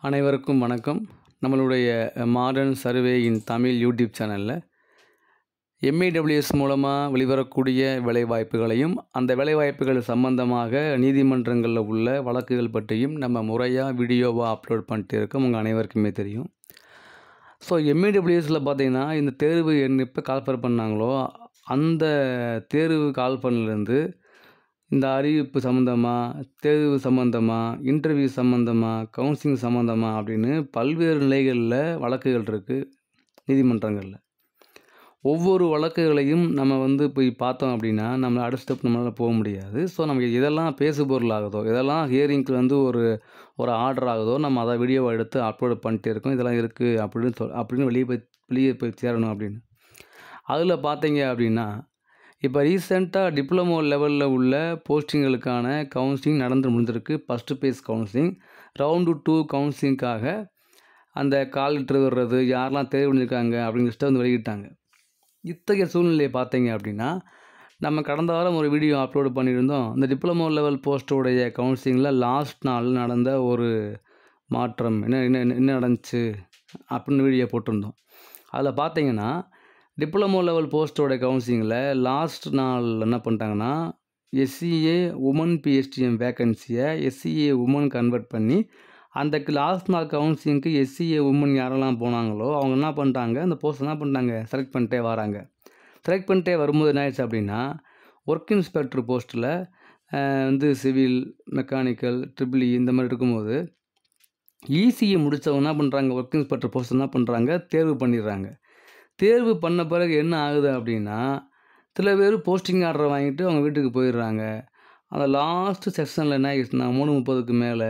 அனைவருக்கும் வணக்கம். நம்மளுடைய மாடர்ன் சர்வே இன் தமிழ் யூடியூப் சேனலில் எம்ஏடபிள்யூஎஸ் மூலமாக வெளிவரக்கூடிய வேலைவாய்ப்புகளையும் அந்த வேலைவாய்ப்புகள் சம்பந்தமாக நீதிமன்றங்களில் உள்ள வழக்குகள் பற்றியும் நம்ம முறையாக வீடியோவாக அப்லோட் பண்ணிட்டு இருக்கோம். உங்கள் அனைவருக்குமே தெரியும். ஸோ எம்ஏடபிள்யூஎஸில் பார்த்தீங்கன்னா இந்த தேர்வு எப்போ கால்ஃபர் பண்ணாங்களோ அந்த தேர்வு கால்ஃபர்லேருந்து இந்த அறிவிப்பு சம்மந்தமாக, தேர்வு சம்மந்தமாக, இன்டர்வியூ சம்மந்தமாக, கவுன்சிலிங் சம்மந்தமாக அப்படின்னு பல்வேறு நிலைகளில் வழக்குகள் இருக்குது நீதிமன்றங்களில். ஒவ்வொரு வழக்குகளையும் நம்ம போய் பார்த்தோம் அப்படின்னா நம்மளை அடுத்த ஸ்டெப் நம்மளால் போக முடியாது. ஸோ நமக்கு இதெல்லாம் பேசுபொருள் ஆகுதோ, இதெல்லாம் ஹியரிங்க்கு ஒரு ஆர்டர் ஆகுதோ நம்ம அதை வீடியோவை எடுத்து அப்லோட் பண்ணிட்டே இருக்கோம். இதெல்லாம் இருக்குது அப்படின்னு வெளியே போய் சேரணும் அப்படின்னு. அதில் பார்த்தீங்க அப்படின்னா இப்போ ரீசெண்டாக டிப்ளமோ லெவலில் உள்ள போஸ்டிங்களுக்கான கவுன்சிலிங் நடந்து முடிஞ்சிருக்கு. ஃபஸ்ட்டு பேஸ் கவுன்சிலிங், ரவுண்டு 2 கவுன்சிலிங்காக அந்த கால் லெட்டர் வர்றது, யாரெல்லாம் தேர்வு பண்ணியிருக்காங்க அப்படிங்கிற வெளியிட்டாங்க. இத்தகைய சூழ்நிலையை பார்த்தீங்க அப்படின்னா நம்ம கடந்த வாரம் ஒரு வீடியோ அப்லோடு பண்ணியிருந்தோம். இந்த டிப்ளமோ லெவல் போஸ்ட்டோடைய கவுன்சிலிங்கில் லாஸ்ட் நாள் நடந்த ஒரு மாற்றம் என்ன நடந்துச்சு அப்படின்னு வீடியோ போட்டிருந்தோம். அதில் பார்த்தீங்கன்னா டிப்ளமோ லெவல் போஸ்ட்டோட கவுன்சிலிங்கில் லாஸ்ட் நாள் என்ன பண்ணிட்டாங்கன்னா எஸ்சிஏ உமன் பிஎஸ்டிஎம் வேக்கன்சியை எஸ்சிஏ உமன் கன்வெர்ட் பண்ணி அந்த லாஸ்ட் நாள் கவுன்சிலிங்க்கு எஸ்சிஏ உமன் யாரெல்லாம் போனாங்களோ அவங்க என்ன பண்ணிட்டாங்க, அந்த போஸ்ட் என்ன பண்ணிட்டாங்க செலக்ட் பண்ணிட்டே வராங்க. செலக்ட் பண்ணிட்டே வரும்போது என்ன ஆயிடுச்சு அப்படின்னா ஒர்க் இன்ஸ்பெக்டர் போஸ்ட்டில் சிவில், மெக்கானிக்கல், ட்ரிபிள்இ இந்த மாதிரி இருக்கும்போது இசிஏ முடித்தவங்க என்ன பண்ணுறாங்க, ஒர்க் இன்ஸ்பெக்டர் போஸ்ட் என்ன பண்ணுறாங்க, தேர்வு பண்ணிடுறாங்க. தேர்வு பண்ண பிறகு என்ன ஆகுது அப்படின்னா சில பேர் போஸ்டிங் ஆர்டரை வாங்கிட்டு அவங்க வீட்டுக்கு போயிடுறாங்க. அந்த லாஸ்ட்டு செக்ஷனில் என்ன ஆகிடுச்சுன்னா 3:30க்கு மேலே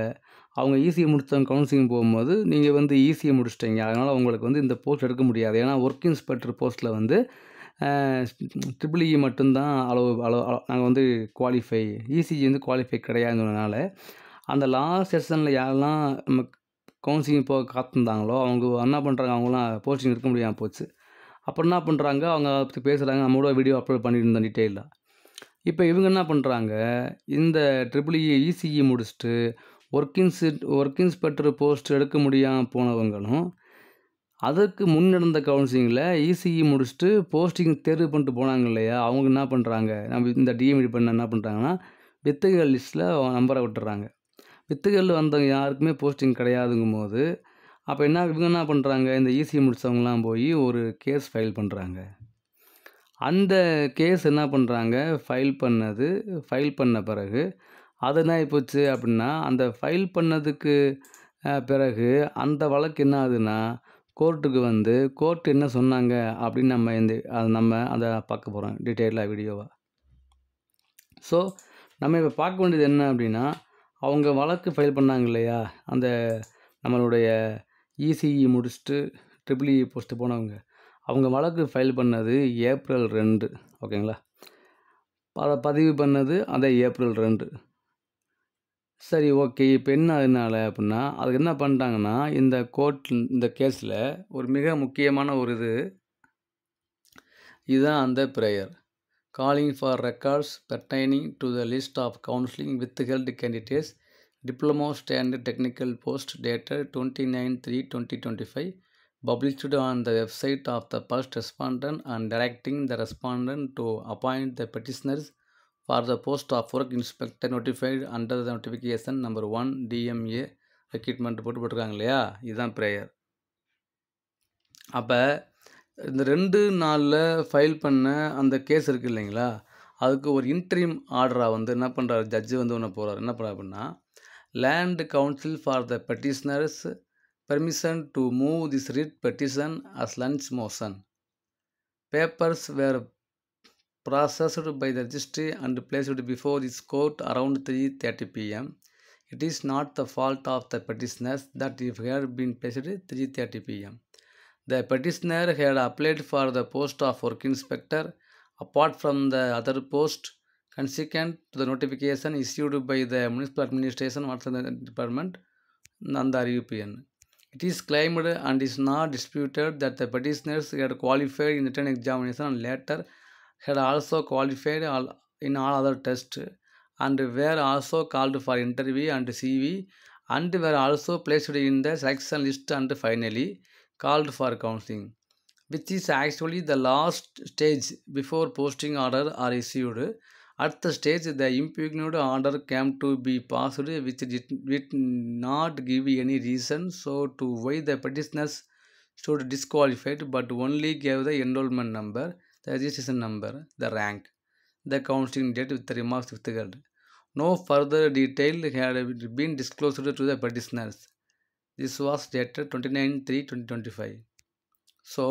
அவங்க ஈஸியை முடித்தவங்க கவுன்சிலிங் போகும்போது நீங்கள் ஈஸியை முடிச்சிட்டிங்க, அதனால் உங்களுக்கு இந்த போஸ்ட் எடுக்க முடியாது. ஏன்னா ஒர்க் இன்ஸ்பெக்டர் போஸ்ட்டில் ட்ரிபிள்இ மட்டும்தான் நாங்கள் குவாலிஃபை, இசிஜி குவாலிஃபை கிடையாதுனால அந்த லாஸ்ட் செக்ஷனில் யாரெல்லாம் நம்ம கவுன்சிலிங் போக காத்திருந்தாங்களோ அவங்க என்ன பண்ணுறாங்க, அவங்களாம் போஸ்டிங் எடுக்க முடியாமல் போச்சு. அப்புறம் என்ன பண்ணுறாங்க, அவங்க பற்றி பேசுகிறாங்க. நம்மளோட வீடியோ அப்லோட் பண்ணியிருந்தோம் டீட்டெயிலாக. இப்போ இவங்க என்ன பண்ணுறாங்க, இந்த ட்ரிபிள்இ இசிஇ முடிச்சுட்டு ஒர்க் இன்ஸ்பெக்டர் போஸ்ட் எடுக்க முடியாமல் போனவங்களும் அதற்கு முன் நடந்த கவுன்சிலிங்கில் இசிஇ முடிச்சுட்டு போஸ்டிங் தேர்வு பண்ணிட்டு போனாங்க இல்லையா, அவங்க என்ன பண்ணுறாங்க, நம்ம இந்த டிஎம்இடி பண்ண என்ன பண்ணுறாங்கன்னா வித்துகள் லிஸ்ட்டில் நம்பரை விட்டுறாங்க. வித்துகளில் வந்தவங்க யாருக்குமே போஸ்டிங் கிடையாதுங்கும் போது அப்போ இவங்க என்ன பண்ணுறாங்க, இந்த இசிஇ முடித்தவங்களாம் போய் ஒரு கேஸ் ஃபைல் பண்ணுறாங்க. அந்த கேஸ் என்ன பண்ணுறாங்க, ஃபைல் பண்ண பிறகு அது என்ன ஆகிப்போச்சு அப்படின்னா அந்த ஃபைல் பண்ணதுக்கு பிறகு அந்த வழக்கு என்ன ஆகுதுன்னா கோர்ட்டுக்கு கோர்ட் என்ன சொன்னாங்க அப்படின்னு நம்ம அதை பார்க்க போகிறோம் டீட்டெயிலாக வீடியோவாக. ஸோ நம்ம இப்போ பார்க்க வேண்டியது என்ன அப்படின்னா அவங்க வழக்கு ஃபைல் பண்ணாங்க இல்லையா, அந்த நம்மளுடைய இசிஇ முடிச்சுட்டு ட்ரிபிள்இ போஸ்ட்டு போனவங்க அவங்க வழக்கு ஃபைல் பண்ணது ஏப்ரல் 2, ஓகேங்களா. அதை பதிவு பண்ணது அதே ஏப்ரல் 2. சரி, ஓகே. இப்போ என்ன அதனால அப்படின்னா அதுக்கு என்ன பண்ணிட்டாங்கன்னா இந்த கேஸில் ஒரு மிக முக்கியமான இதுதான் அந்த prayer calling for records pertaining to the list of counselling withheld candidates Diploma Standard Technical Post dated 29/3/2025 published on the website of the first respondent and directing the respondent to appoint the petitioners for the post of work inspector notified under the notification number 1 DMA recruitment போட்டுருக்காங்க இல்லையா, இதுதான் prayer. அப்போ இந்த 2 நாளில் file பண்ண அந்த case இருக்குது இல்லைங்களா, அதுக்கு ஒரு இன்ட்ரீம் ஆர்டராக என்ன பண்ணுறாரு ஜட்ஜு ஒன்று போகிறார். என்ன பண்ணுறாரு அப்படின்னா Land Council for the petitioners permission to move this writ petition as lunch motion. Papers were processed by the registry and placed before this court around 3:30 p.m. It is not the fault of the petitioners that it had been placed 3:30 p.m. The petitioner had applied for the post of work inspector apart from the other post consequent to the notification issued by the Municipal Administration Department and the RUPN. It is claimed and is not disputed that the petitioners had qualified in the written examination and later had also qualified in all other tests and were also called for interview and CV and were also placed in the selection list and finally called for counseling, which is actually the last stage before posting order are issued. At the stage, the impugned order came to be passed, which did not give any reason so to why the petitioners stood disqualified, but only gave the enrollment number, the registration number, the rank, the counseling date with the remarks withheld. No further detail had been disclosed to the petitioners. This was dated 29/3/2025. So,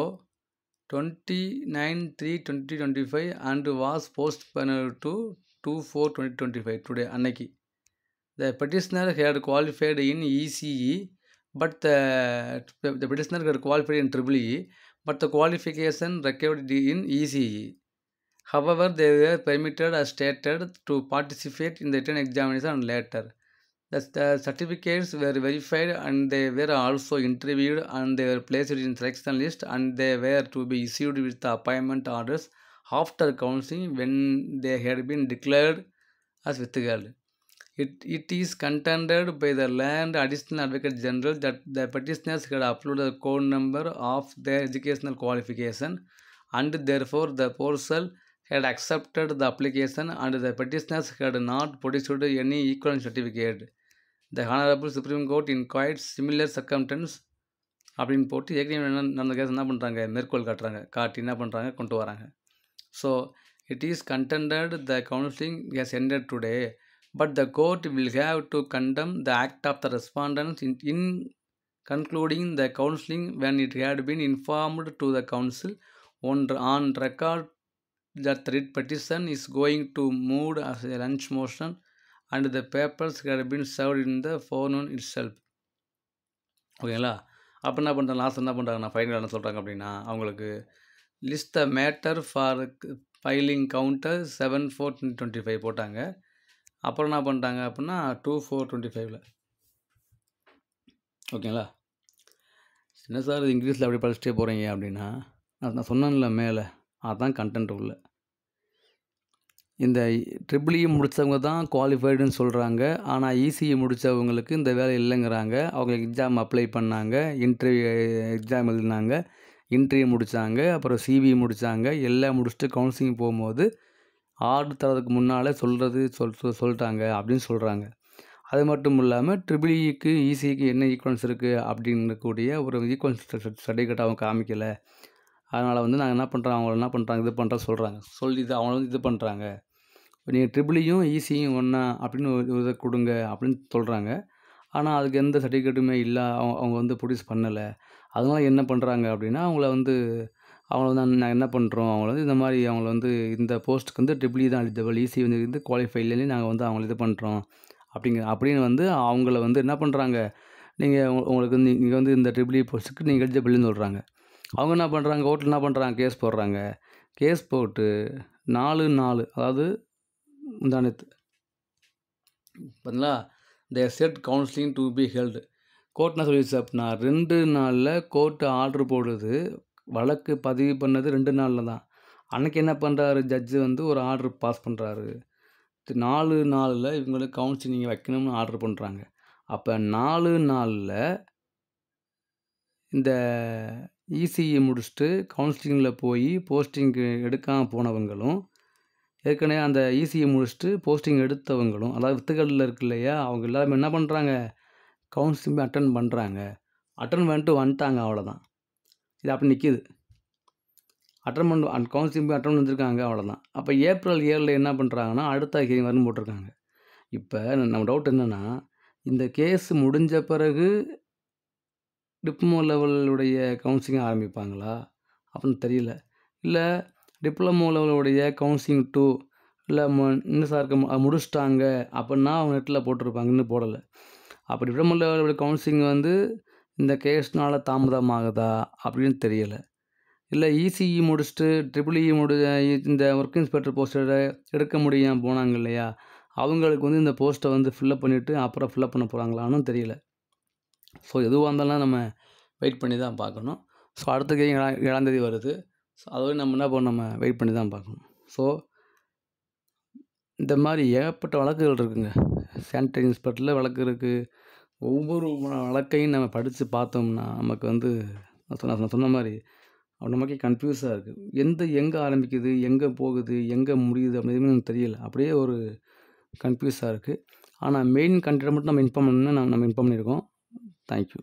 29/3/2025 and was postponed to 2/4/2025 today அன்னைக்கு. The petitioner had qualified in ECE, but the petitioner had qualified in EEE, but the qualification required in ECE. However, they were permitted as stated to participate in the written examination later. The certificates were verified and they were also interviewed and they were placed in selection list and they were to be issued with the appointment orders after counseling when they had been declared as withheld. It is contended by the Land Additional Advocate General that the petitioners had uploaded the code number of their educational qualification and therefore the portal had accepted the application and the petitioners had not produced any equivalent certificate. The Honorable Supreme Court in quite similar circumstance அப்படின்னு போட்டு ஏற்கனவே நடந்த case என்ன பண்ணுறாங்க, மேற்கோள் காட்டி என்ன பண்ணுறாங்க, கொண்டு வராங்க. So it is contended the counseling has ended today, but the court will have to condemn the act of the respondents in concluding the counseling when it had been informed to the council on record that the writ petition is going to move as a lunch motion and the papers had been served in the forenoon itself. ஓகேங்களா? அப்போ என்ன பண்ணுறாங்க, last என்ன பண்ணுறாங்கன்னா final என்ன சொல்கிறாங்க அப்படின்னா, அவங்களுக்கு list the matter for filing counter 7/4/2025 போட்டாங்க. அப்புறம் என்ன பண்ணிட்டாங்க அப்படின்னா 2/4/2025. ஓகேங்களா? என்ன சார் இது இங்கிலீஷில் அப்படி படிச்சுட்டே போகிறீங்க அப்படின்னா, நான் சொன்னேன்ல மேலே, அதுதான் கண்டென்ட் உள்ள. இந்த ட்ரிபிள்இ முடித்தவங்க தான் குவாலிஃபைடுன்னு சொல்கிறாங்க. ஆனால் இசிஇ முடித்தவங்களுக்கு இந்த வேலை இல்லைங்கிறாங்க. அவங்க எக்ஸாம் அப்ளை பண்ணாங்க, இன்டர்வியூ எக்ஸாம் எழுதினாங்க, இன்டர்வியூ முடித்தாங்க, அப்புறம் சிவி முடித்தாங்க. எல்லாம் முடிச்சுட்டு கவுன்சிலிங் போகும்போது ஆர்டர் தரதுக்கு முன்னால் சொல்லிட்டாங்க அப்படின்னு சொல்கிறாங்க. அது மட்டும் இல்லாமல் ட்ரிபிள்இக்கு இசிக்கு என்ன ஈக்குவலன்ஸ் இருக்குது அப்படிங்கக்கூடிய ஒரு ஈக்குவலன்ஸ் சர்டிஃபிகேட் அவங்க காமிக்கலை. அதனால் நாங்கள் என்ன பண்ணுறோம், அவங்கள என்ன பண்ணுறாங்க, இது பண்ணுற சொல்கிறாங்க, அவங்கள இது பண்ணுறாங்க. நீங்கள் ட்ரிபிள்இயும் ஈசியும் ஒன்றா அப்படின்னு ஒரு இதை கொடுங்க அப்படின்னு சொல்கிறாங்க. ஆனால் அதுக்கு எந்த சர்டிஃபிகேட்டுமே இல்லை, அவங்க ப்ரொடியூஸ் பண்ணலை. அதனால என்ன பண்ணுறாங்க அப்படின்னா, அவங்கள நாங்கள் என்ன பண்ணுறோம், இந்த மாதிரி அவங்கள இந்த போஸ்ட்டுக்கு ட்ரிபிள்இ தான் எலிஜிபிள், ஈசி குவாலிஃபை இல்லைன்னு நாங்கள் அவங்கள இது பண்ணுறோம் அப்படின்னு அவங்கள என்ன பண்ணுறாங்க, உங்களுக்கு நீங்கள் இந்த ட்ரிபிள்இ போஸ்ட்டுக்கு நீங்கள் எலிஜிபிள்னு சொல்கிறாங்க. அவங்க என்ன பண்ணுறாங்க, கோர்ட்டில் என்ன பண்ணுறாங்க, கேஸ் போடுறாங்க. கேஸ் போட்டு 4/4 அதாவது முந்தானத்து பார்த்தீங்களா, they said counselling to be held. Court என்ன சொல்லிடுச்சு அப்படின்னா 2 நாளில் கோர்ட்டு ஆர்டர் போடுது. வழக்கு பதிவு பண்ணது 2 நாளில் தான். அன்றைக்கி என்ன பண்ணுறாரு ஜட்ஜு, ஒரு ஆர்டர் பாஸ் பண்ணுறாரு. 4 நாளில் இவங்களுக்கு கவுன்சிலிங் வைக்கணும்னு ஆர்டர் பண்ணுறாங்க. அப்போ 4 நாளில் இந்த இசிஇ முடிச்சுட்டு கவுன்சிலிங்கில் போய் போஸ்டிங்கு எடுக்காமல் போனவங்களும், ஏற்கனவே அந்த இசிஇ முடிச்சுட்டு போஸ்டிங் எடுத்தவங்களும், அதாவது வித்துகளில் இருக்கு இல்லையா, அவங்க எல்லாருமே என்ன பண்ணுறாங்க, கவுன்சிலிங் அட்டன் பண்ணுறாங்க. அட்டன் பண்ணிட்டு வந்துட்டாங்க, அவ்வளோதான். இது அப்படி நிற்கிது. கவுன்சிலிங் போய் அட்டன் வந்துருக்காங்க, அவ்வளோதான். அப்போ April 7 என்ன பண்ணுறாங்கன்னா அடுத்த ஹியரிங் வரும்னு போட்டிருக்காங்க. இப்போ நம்ம டவுட் என்னென்னா, இந்த கேஸ் முடிஞ்ச பிறகு டிப்ளமோ லெவலுடைய கவுன்சிலிங் ஆரம்பிப்பாங்களா அப்படின்னு தெரியல. இல்லை டிப்ளமோ லெவலுடைய கவுன்சிலிங் 2 இல்லை இன்னும் சார் முடிச்சிட்டாங்க அப்படின்னா அவங்க நெட்டில் போட்டிருப்பாங்க, இன்னும் போடலை. அப்போ டிப்ளமோ லெவலுடைய கவுன்சிலிங் இந்த கேஸ்னால் தாமதமாகுதா அப்படின்னு தெரியலை. இல்லை இசிஇ முடிச்சுட்டு ட்ரிபிள்இ இந்த ஒர்க் இன்ஸ்பெக்டர் போஸ்ட்டை எடுக்க முடியாமல் போனாங்க இல்லையா, அவங்களுக்கு இந்த போஸ்ட்டை ஃபில்லப் பண்ணிவிட்டு அப்புறம் ஃபில்லப் பண்ண போகிறாங்களான்னு தெரியல. ஸோ எதுவாக இருந்தாலும் நம்ம வெயிட் பண்ணி தான் பார்க்கணும். ஸோ அடுத்த 7ஆம் தேதி வருது. ஸோ அதுவே நம்ம என்ன பண்ணணும், நம்ம வெயிட் பண்ணி தான் பார்க்கணும். ஸோ இந்த மாதிரி ஏகப்பட்ட வழக்குகள் இருக்குதுங்க. சானிட்டரி இன்ஸ்பெக்டரில் வழக்கு இருக்குது, ஒவ்வொரு வழக்கையும் நம்ம படித்து பார்த்தோம்னா நமக்கு வந்து நான் சொன்ன மாதிரி நமக்கே கன்ஃபியூஸாக இருக்குது. எங்கே ஆரம்பிக்குது, எங்கே போகுது, எங்கே முடியுது அப்படின்னு எனக்கு தெரியல. அப்படியே ஒரு கன்ஃபியூஸாக இருக்குது. ஆனால் மெயின் கண்டென்ட் மட்டும் நம்ம இன்ஃபார்ம் பண்ணணும்னு நம்ம இன்ஃபார்ம் பண்ணியிருக்கோம். தேங்க்யூ.